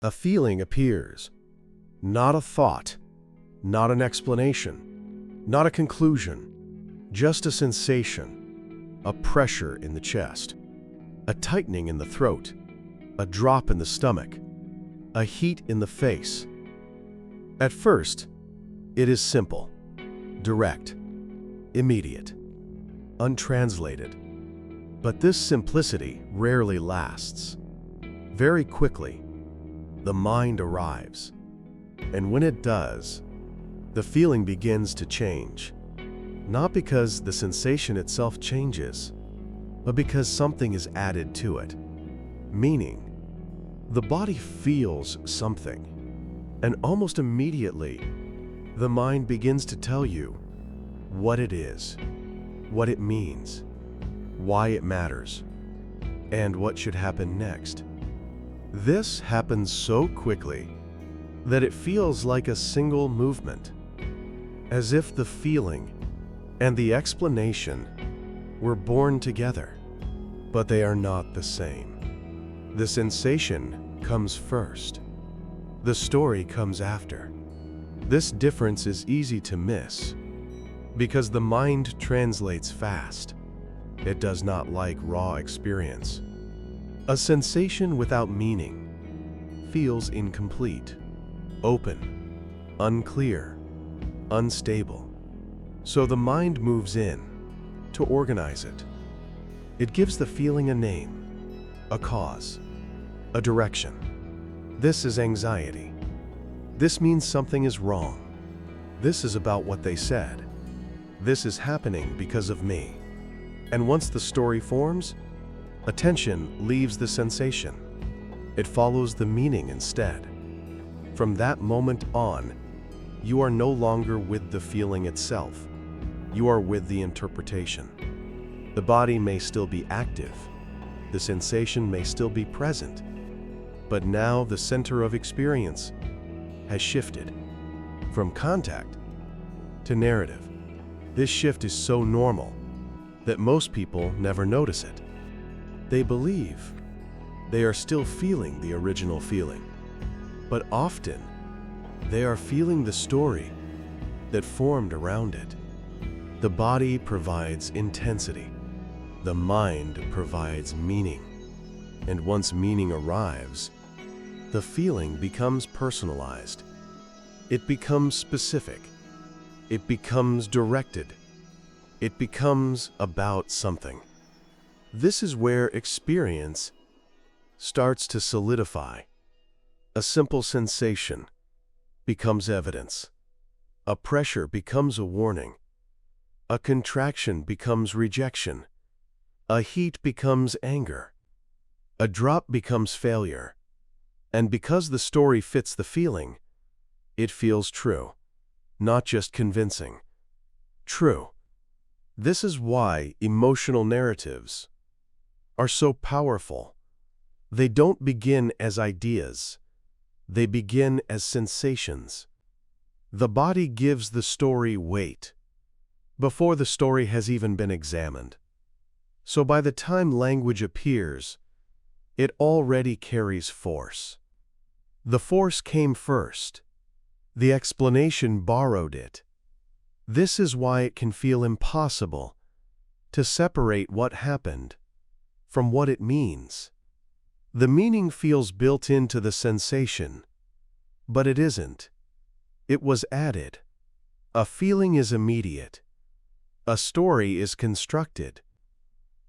A feeling appears. Not a thought, not an explanation, not a conclusion, just a sensation, a pressure in the chest, a tightening in the throat, a drop in the stomach, a heat in the face. At first, it is simple, direct, immediate, untranslated. But this simplicity rarely lasts. Very quickly, the mind arrives. And when it does, the feeling begins to change. Not because the sensation itself changes, but because something is added to it. Meaning, the body feels something, and almost immediately, the mind begins to tell you what it is, what it means, why it matters, and what should happen next. This happens so quickly that it feels like a single movement, as if the feeling and the explanation were born together, but they are not the same. The sensation comes first. The story comes after. This difference is easy to miss because the mind translates fast. It does not like raw experience. A sensation without meaning feels incomplete, open, unclear, unstable. So the mind moves in to organize it. It gives the feeling a name, a cause, a direction. This is anxiety. This means something is wrong. This is about what they said. This is happening because of me. And once the story forms, attention leaves the sensation. It follows the meaning instead. From that moment on, you are no longer with the feeling itself. You are with the interpretation. The body may still be active. The sensation may still be present. But now the center of experience has shifted from contact to narrative. This shift is so normal that most people never notice it. They believe they are still feeling the original feeling, but often they are feeling the story that formed around it. The body provides intensity. The mind provides meaning. And once meaning arrives, the feeling becomes personalized. It becomes specific. It becomes directed. It becomes about something. This is where experience starts to solidify. A simple sensation becomes evidence. A pressure becomes a warning. A contraction becomes rejection. A heat becomes anger. A drop becomes failure. And because the story fits the feeling, it feels true, not just convincing. True. This is why emotional narratives are so powerful. They don't begin as ideas. They begin as sensations. The body gives the story weight before the story has even been examined. So by the time language appears, it already carries force. The force came first. The explanation borrowed it. This is why it can feel impossible to separate what happened from what it means. The meaning feels built into the sensation, but it isn't. It was added. A feeling is immediate. A story is constructed.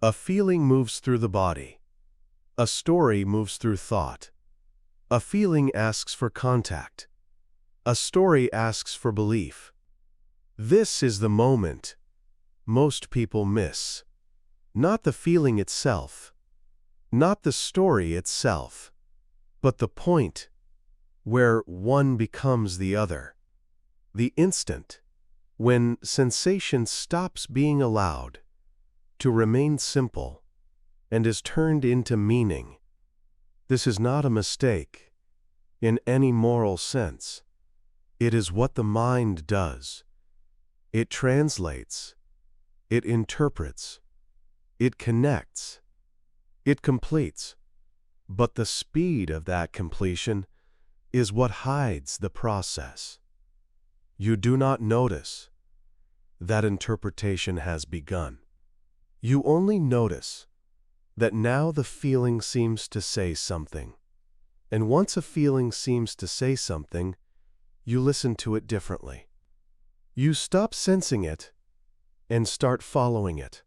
A feeling moves through the body. A story moves through thought. A feeling asks for contact. A story asks for belief. This is the moment most people miss. Not the feeling itself, not the story itself, but the point where one becomes the other. The instant when sensation stops being allowed to remain simple and is turned into meaning. This is not a mistake in any moral sense. It is what the mind does. It translates, it interprets, it connects, it completes. But the speed of that completion is what hides the process. You do not notice that interpretation has begun. You only notice that now the feeling seems to say something. And once a feeling seems to say something, you listen to it differently. You stop sensing it and start following it.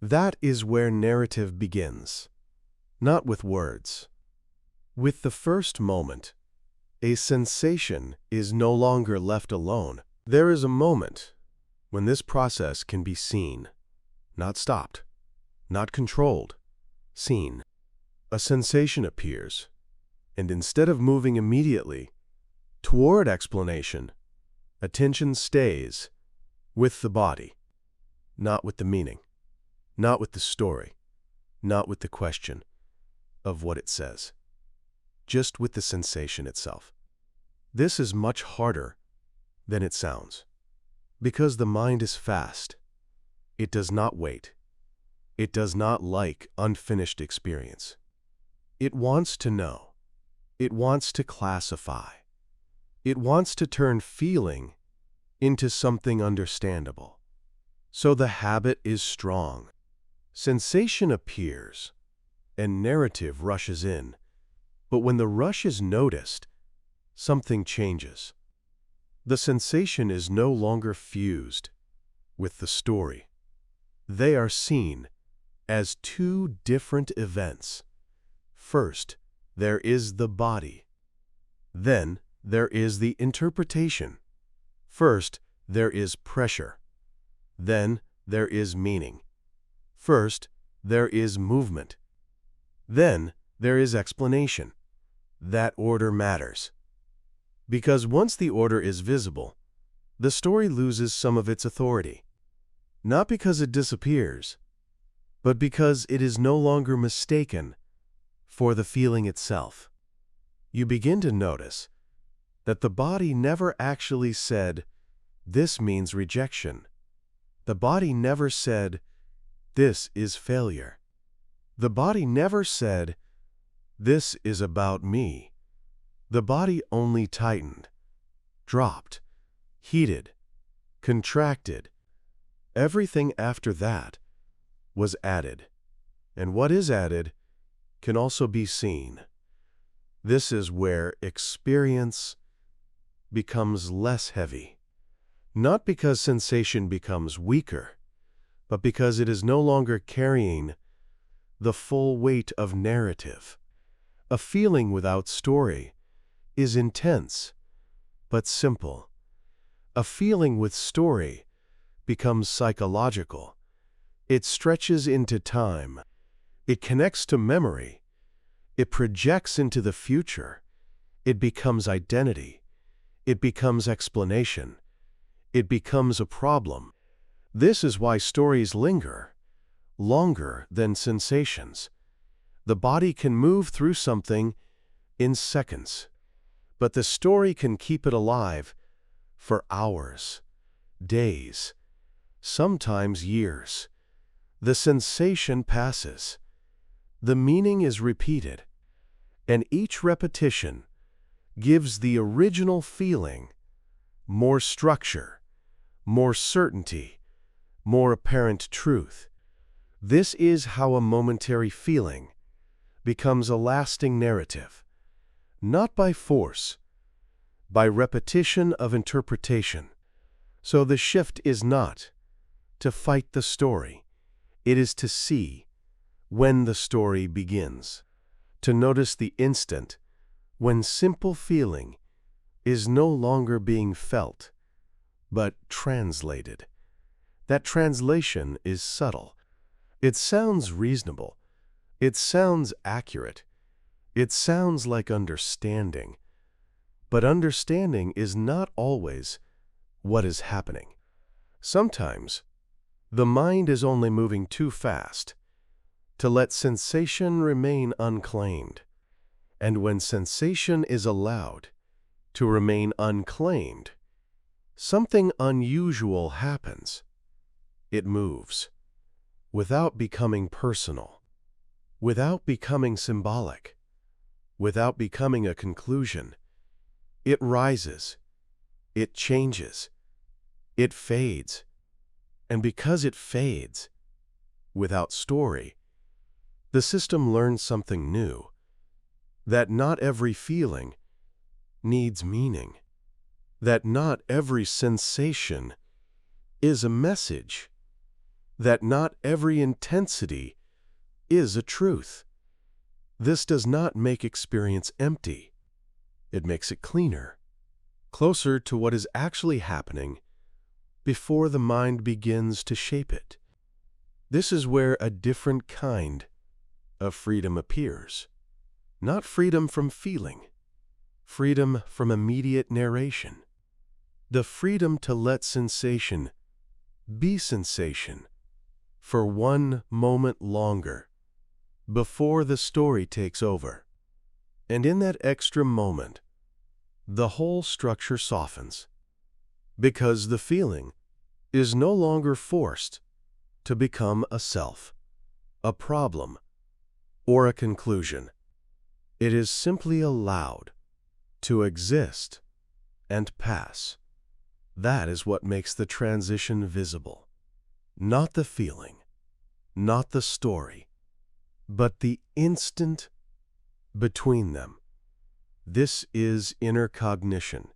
That is where narrative begins. Not with words. With the first moment, a sensation is no longer left alone. There is a moment when this process can be seen, not stopped, not controlled, seen. A sensation appears, and instead of moving immediately toward explanation, attention stays with the body, not with the meaning, not with the story, not with the question of what it says, just with the sensation itself. This is much harder than it sounds, because the mind is fast. It does not wait. It does not like unfinished experience. It wants to know. It wants to classify. It wants to turn feeling into something understandable. So the habit is strong. Sensation appears, and narrative rushes in. But when the rush is noticed, something changes. The sensation is no longer fused with the story. They are seen as two different events. First, there is the body. Then, there is the interpretation. First, there is pressure. Then, there is meaning. First, there is movement. Then, there is explanation. That order matters. Because once the order is visible, the story loses some of its authority. Not because it disappears, but because it is no longer mistaken for the feeling itself. You begin to notice that the body never actually said, "This means rejection." The body never said, "This is failure." The body never said, "This is about me." The body only tightened, dropped, heated, contracted. Everything after that was added, and what is added can also be seen. This is where experience becomes less heavy, not because sensation becomes weaker, but because it is no longer carrying the full weight of narrative. A feeling without story is intense, but simple. A feeling with story becomes psychological. It stretches into time. It connects to memory. It projects into the future. It becomes identity. It becomes explanation. It becomes a problem. This is why stories linger, longer than sensations. The body can move through something in seconds, but the story can keep it alive for hours, days, sometimes years. The sensation passes. The meaning is repeated, and each repetition gives the original feeling more structure, more certainty, more apparent truth. This is how a momentary feeling becomes a lasting narrative, not by force, by repetition of interpretation. So the shift is not to fight the story. It is to see when the story begins, to notice the instant when simple feeling is no longer being felt, but translated. That translation is subtle. It sounds reasonable. It sounds accurate. It sounds like understanding. But understanding is not always what is happening. Sometimes, the mind is only moving too fast to let sensation remain unclaimed. And when sensation is allowed to remain unclaimed, something unusual happens. It moves, without becoming personal, without becoming symbolic, without becoming a conclusion. It rises, it changes, it fades. And because it fades, without story, the system learns something new, that not every feeling needs meaning, that not every sensation is a message, that not every intensity is a truth. This does not make experience empty. It makes it cleaner, closer to what is actually happening before the mind begins to shape it. This is where a different kind of freedom appears. Not freedom from feeling, freedom from immediate narration. The freedom to let sensation be sensation for one moment longer before the story takes over. And in that extra moment, the whole structure softens, because the feeling is no longer forced to become a self, a problem, or a conclusion. It is simply allowed to exist and pass. That is what makes the transition visible. Not the feeling, not the story, but the instant between them. This is inner cognition.